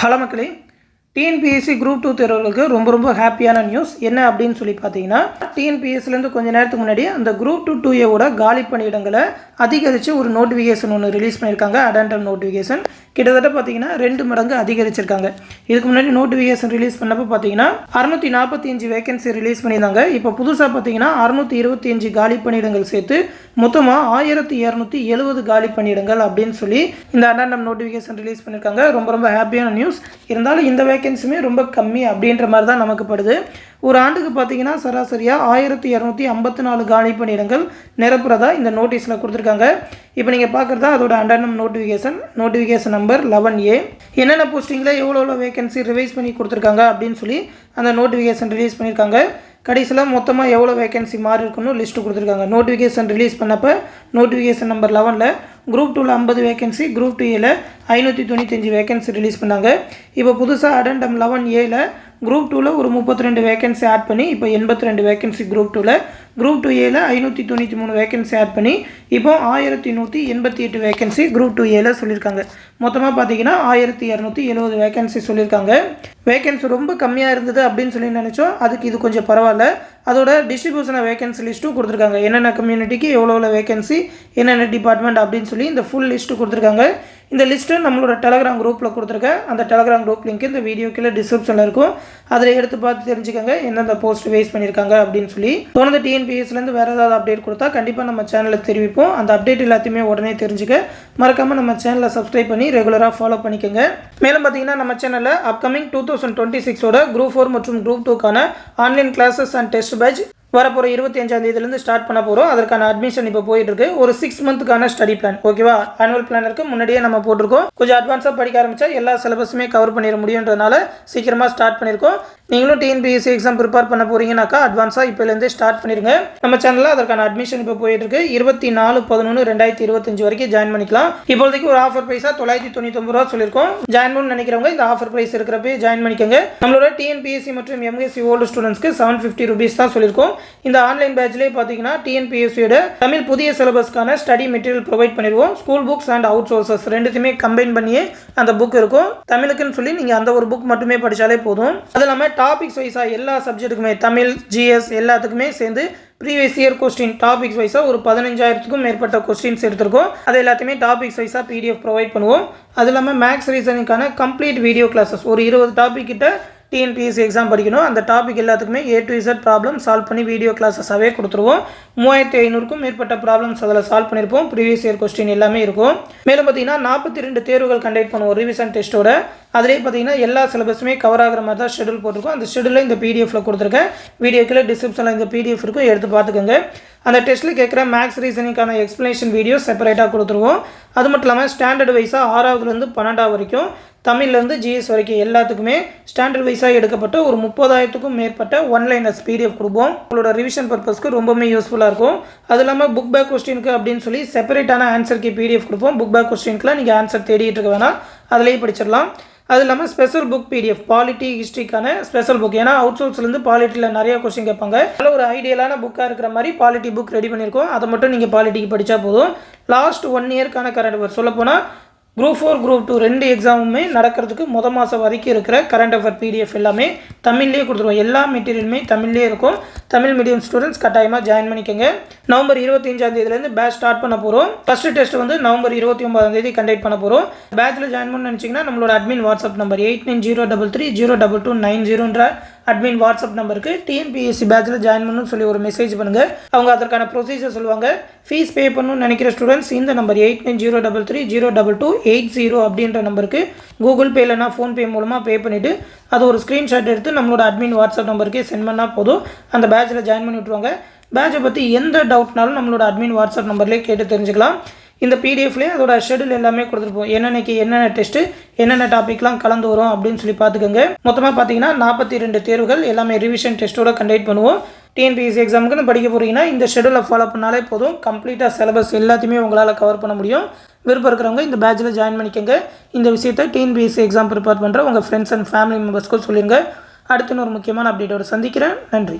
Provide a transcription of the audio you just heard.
Hello மக்களே, TNPSC group 2 தேர்வுகளுக்கு ரொம்ப ஹாப்பியான நியூஸ் என்ன அப்படின்னு சொல்லி பார்த்தீங்கன்னா, டிஎன்பிஎஸ்சிலேருந்து கொஞ்சம் நேரத்துக்கு முன்னாடி அந்த குரூப் 2A காலி பணியிடங்களை அதிகரித்து ஒரு நோட்டிஃபிகேஷன் ஒன்று ரிலீஸ் பண்ணியிருக்காங்க. அடெண்டம் நோட்டிஃபிகேஷன் கிட்டத்தட்ட பார்த்தீங்கன்னா 2 மடங்கு அதிகரிச்சிருக்காங்க. இதுக்கு முன்னாடி நோட்டிஃபிகேஷன் ரிலீஸ் பண்ணப்போ பார்த்தீங்கன்னா 645 வேகன்சி ரிலீஸ் பண்ணியிருந்தாங்க. இப்போ புதுசாக பார்த்தீங்கன்னா 625 காலி பணியிடங்கள் சேர்த்து மொத்தமாக 1270 காலி பணியிடங்கள் அப்படின்னு சொல்லி இந்த அடெண்டம் நோட்டிஃபிகேஷன் ரிலீஸ் பண்ணியிருக்காங்க. ரொம்ப ஹாப்பியான நியூஸ். இருந்தாலும் இந்த வேகன்சியுமே ரொம்ப கம்மி அப்படின்ற மாதிரி தான் நமக்கு படுது. ஒரு ஆண்டுக்கு பார்த்தீங்கன்னா சராசரியாக 1254 காலி பணியிடங்கள் நிரப்புறதா இந்த நோட்டீஸில் கொடுத்துருக்காங்க. இப்போ நீங்கள் பார்க்குறது தான் அதோட அடெண்டம் நோட்டிஃபிகேஷன் நம்பர் 11A. என்னென்ன போஸ்டிங்கில் எவ்வளோ வேகன்சி ரிவைஸ் பண்ணி கொடுத்துருக்காங்க அப்படின்னு சொல்லி அந்த நோட்டிஃபிகேஷன் ரிலீஸ் பண்ணியிருக்காங்க. கடைசியில் மொத்தமாக எவ்வளோ வேகன்சி மாறி இருக்குன்னு லிஸ்ட்டு கொடுத்துருக்காங்க. நோட்டிஃபிகேஷன் ரிலீஸ் பண்ணப்போ நோட்டிஃபிகேஷன் நம்பர் 11ல் குரூப் 2ல் 50 வேகன்சி, குரூப் 2Aல 595 வேகன்சி ரிலீஸ் பண்ணாங்க. இப்போ புதுசாக அடெண்டம் 11Aல குரூப் 2ல் ஒரு 32 வேகன்சி ஆட் பண்ணி இப்போ 82 வேகன்சி குரூப் 2ல், குரூப் 2Aல 593 வேகன்சி ஆட் பண்ணி இப்போ 1188 வேகன்சி குரூப் 2Aல சொல்லியிருக்காங்க. மொத்தமாக பார்த்தீங்கன்னா 1270 வேகன்சி சொல்லியிருக்காங்க. வேகன்சி ரொம்ப கம்மியாக இருந்தது அப்படின்னு சொல்லி நினச்சோம். அதுக்கு இது கொஞ்சம் பரவாயில்ல. அதோட டிஸ்ட்ரிபியூஷன் வேகன்சி லிஸ்ட்டும் கொடுத்துருக்காங்க. என்னென்ன கம்யூனிட்டிக்கு எவ்வளோ வேகன்சி, என்னென்ன டிபார்ட்மெண்ட் அப்படின்னு சொல்லி இந்த ஃபுல் லிஸ்ட்டு கொடுத்துருக்காங்க. இந்த லிஸ்ட்டு நம்மளோட டெலகிராம் குரூப்பில் கொடுத்துருக்கேன். அந்த டெலகிராம் குரூப் லிங்க் இந்த வீடியோ கீழே டிஸ்கிரிப்ஷனில் இருக்கும். அதில் எடுத்து பார்த்து தெரிஞ்சுக்கோங்க எந்தெந்த போஸ்ட் வேஸ்ட் பண்ணியிருக்காங்க அப்படின்னு சொல்லி. தொடர்ந்து டிஎன்பிஎஸ்சிலேருந்து வேறு ஏதாவது அப்டேட் கொடுத்தா கண்டிப்பாக நம்ம சேனலில் தெரிவிப்போம். அந்த அப்டேட் எல்லாத்தையுமே உடனே தெரிஞ்சுக்க மறக்காமல் நம்ம சேனலை சப்ஸ்கிரைப் பண்ணி ரெகுலராக ஃபாலோ பண்ணிக்கோங்க. மேலும் பார்த்தீங்கன்னா நம்ம சேனலில் அப்கமிங் 2026 குரூப் 4 மற்றும் குரூப் 2க்கான online classes and test batch வரப்போகிற 25ஆம் தேதியிலேருந்து ஸ்டார்ட் பண்ண போகிறோம். அதற்கான அட்மிஷன் இப்போ போயிட்டுருக்கு. ஒரு 6 மந்த்துக்கான ஸ்டடி பிளான், ஓகேவா? ஆனுவல் பிளானருக்கு முன்னாடியே நம்ம போட்டிருக்கோம். கொஞ்சம் அட்வான்ஸாக படிக்க ஆரம்பித்தா எல்லா சிலபஸுமே கவர் பண்ணிட முடியுன்றதுனால சீக்கிரமாக ஸ்டார்ட் பண்ணியிருக்கோம். நீங்களும் டிஎன்பிஎஸ்சி எக்ஸாம் ப்ரிப்பேர் பண்ண போகிறீங்கன்னாக்கா அட்வான்ஸாக இப்போலேருந்தே ஸ்டார்ட் பண்ணிடுங்க. நம்ம சேனலில் அதற்கான அட்மிஷன் இப்போ போயிட்டுருக்கு. 24/11/2025 வரைக்கும் ஜாயின் பண்ணிக்கலாம். இப்போதைக்கு ஒரு ஆஃபர் ப்ரைஸாக 999 ரூபா சொல்லியிருக்கோம். ஜாயின் பண்ணணும்னு நினைக்கிறவங்க இந்த ஆஃபர் ப்ரைஸ் இருக்கிறப்ப ஜாயின் பண்ணிக்கோங்க. நம்மளோட டிஎன்பிஎஸ்சி மற்றும் எம்எஸ்சி ஓல்டு ஸ்டூடெண்ட்ஸ்க்கு 750 rupees தான் சொல்லியிருக்கோம். இந்த ஆன்லைன் பேட்ச்லேயே பார்த்தீங்கன்னா டிஎன்பிஎஸ்சியோட தமிழ் புதிய சிலபஸ்க்கான ஸ்டடி மெட்டீரியல் ப்ரொவைட் பண்ணிடுவோம். School books and out sources ரெண்டுத்தையுமே கம்பைன் பண்ணியே அந்த புக் இருக்கும். தமிழுக்குன்னு சொல்லி நீங்கள் அந்த ஒரு புக் மட்டுமே படித்தாலே போதும். அது இல்லாமல் டாபிக்ஸ் வைஸாக எல்லா சப்ஜெக்ட்டுக்குமே தமிழ், ஜிஎஸ் எல்லாத்துக்குமே சேர்ந்து ப்ரீவியஸ் இயர் கொஸ்டின் டாபிக்ஸ் வைஸாக ஒரு 15,000க்கும் மேற்பட்ட கொஸ்டின்ஸ் எடுத்திருக்கோம். அது எல்லாத்தையுமே டாபிக்ஸ் வைஸாக PDF ப்ரொவைட் பண்ணுவோம். அது இல்லாமல் மேக்ஸ் ரீசனிங்கான கம்ப்ளீட் வீடியோ கிளாஸஸ் ஒரு 20 டாபிக் கிட்ட டிஎன்பிஎஸ்சி எக்ஸாம் படிக்கணும். அந்த டாபிக் எல்லாத்துக்குமே A to Z problem solve பண்ணி வீடியோ கிளாஸஸாகவே கொடுத்துருவோம். 3500க்கும் மேற்பட்ட ப்ராப்ளம்ஸ் அதில் சால்வ் பண்ணியிருப்போம். ப்ரீவியஸ் இயர் கொஸ்டின் எல்லாமே இருக்கும். மேலும் பார்த்தீங்கன்னா 42 தேர்வுகள் கண்டக்ட் பண்ணுவோம் ரிவிஷன் டெஸ்ட்டோட. அதிலே பார்த்தீங்கன்னா எல்லா சிலபஸுமே கவர் ஆகிற மாதிரி தான் ஷெடியூல் போட்டிருக்கோம். அந்த ஷெடியூலில் இந்த PDFல கொடுத்துருக்கேன். வீடியோக்கில் டிஸ்கிரிப்ஷனில் இந்த PDF இருக்கும், எடுத்து பார்த்துக்கோங்க. அந்த டெஸ்ட்டில் கேட்குற மேக்ஸ் ரீசனிங்கான எக்ஸ்ப்ளனேஷன் வீடியோ செப்பரேட்டாக கொடுத்துருவோம். அது மட்டும் இல்லாமல் ஸ்டாண்டர்ட் வைஸாக 6வதுலேருந்து 12ஆவது வரைக்கும், தமிழ்லேருந்து ஜிஎஸ் வரைக்கும் எல்லாத்துக்குமே ஸ்டாண்டர்ட் வைஸாக எடுக்கப்பட்ட ஒரு 30,000க்கும் மேற்பட்ட ஒன்லைனர்ஸ் PDF கொடுப்போம். உங்களோட ரிவிஷன் பர்பஸ்க்கு ரொம்பவே யூஸ்ஃபுல்லாக இருக்கும். அது இல்லாமல் புக் பேக் கொஸ்டினுக்கு அப்படின்னு சொல்லி செப்பரேட்டான ஆன்சருக்கு PDF கொடுப்போம். புக் பேக் கொஸ்டினுக்குலாம் நீங்கள் ஆன்சர் தேடிட்டு இருக்க வேணாம், அதிலேயே படிச்சிடலாம். அது இல்லாமல் ஸ்பெஷல் புக் PDF பாலிட்டி ஹிஸ்ட்ரிக்கான ஸ்பெஷல் புக், ஏன்னா அவுட் சோர்ஸ்லேருந்து பாலிட்டியில் நிறைய கொஸ்டின் கேட்பாங்க. அதில் ஒரு ஐடியலான புக்காக இருக்கிற மாதிரி பாலிட்டி புக் ரெடி பண்ணியிருக்கோம். அதை மட்டும் நீங்கள் பாலிட்டிக்கு படித்தா போதும். லாஸ்ட் 1 இயர்க்கான கரண்ட் அஃபேர் சொல்லப்போனால் குரூப் 4 குரூப் 2 2 எக்ஸாமுமே நடக்கிறதுக்கு மாதம் வரைக்கும் இருக்கிற கரண்ட் அஃபேர் PDF எல்லாமே தமிழ்லேயே கொடுத்துருவோம். எல்லா மெட்டீரியலுமே தமிழ்லேயே இருக்கும். தமிழ் மீடியம் ஸ்டூடெண்ட்ஸ் கட்டாயமாக ஜாயின் பண்ணிக்கோங்க. நவம்பர் 25ஆம் தேதியிலேருந்து பேட்ச் ஸ்டார்ட் பண்ண போகிறோம். ஃபஸ்ட்டு டெஸ்ட் வந்து நவம்பர் 29ஆம் தேதி கண்டக்ட் பண்ண போகிறோம். பேட்சில் ஜாயின் பண்ண நினச்சிங்கன்னா நம்மளோட அட்மின் வாட்ஸ்அப் நம்பர் 8903302290ன்ற அட்மின் வாட்ஸ்அப் நம்பருக்கு டிஎன்பிஎஸ்சி பேட்சில் ஜாயின் பண்ணணும்னு சொல்லி ஒரு மெசேஜ் பண்ணுங்கள். அவங்க அதற்கான ப்ரொசீஜர் சொல்லுவாங்க. ஃபீஸ் பே பண்ணணும்னு நினைக்கிற ஸ்டூடெண்ட்ஸ் இந்த நம்பர் 8903302280 அப்படின்ற நம்பருக்கு கூகுள் பே இல்லைனா ஃபோன்பே மூலமாக பே பண்ணிவிட்டு அது ஒரு ஸ்க்ரீன்ஷாட் எடுத்து நம்மளோட அட்மின் வாட்ஸ்அப் நம்பருக்கே சென்ட் பண்ணால் போதும். அந்த பேட்சில் ஜாயின் பண்ணி விட்ருவாங்க. பேட்சை பற்றி எந்த டவுட்னாலும் நம்மளோட அட்மின் வாட்ஸ்அப் நம்பர்லேயே கேட்டு தெரிஞ்சுக்கலாம். இந்த PDFலேயே அதோட ஷெடியூல் எல்லாமே கொடுத்துருப்போம். என்னென்னக்கு என்னென்ன டெஸ்ட்டு, என்னென்ன டாப்பிக்லாம் கலந்து வரும் அப்படின்னு சொல்லி பார்த்துக்கோங்க. மொத்தமாக பார்த்தீங்கன்னா 42 தேர்வுகள் எல்லாமே ரிவிஷன் டெஸ்ட்டோட கண்டக்ட் பண்ணுவோம். டிஎன்பிஎஸ்சி எக்ஸாமுக்குன்னு படிக்க போகிறீங்கன்னா இந்த ஷெடியூலை ஃபாலோ பண்ணாலே போதும். கம்ப்ளீட்டாக சிலபஸ் எல்லாத்தையுமே உங்களால் கவர் பண்ண முடியும். விருப்பம் இருக்கிறவங்க இந்த பேட்சில் ஜாயின் பண்ணிக்கோங்க. இந்த விஷயத்தை டிஎன்பிஎஸ்சி எக்ஸாம் ப்ரிப்பேர் பண்ணுற உங்கள் ஃப்ரெண்ட்ஸ் அண்ட் ஃபேமிலி மெம்பர்ஸ்க்கும் சொல்லிடுங்க. அடுத்து ஒரு முக்கியமான அப்டேட்டோடு சந்திக்கிறேன். நன்றி.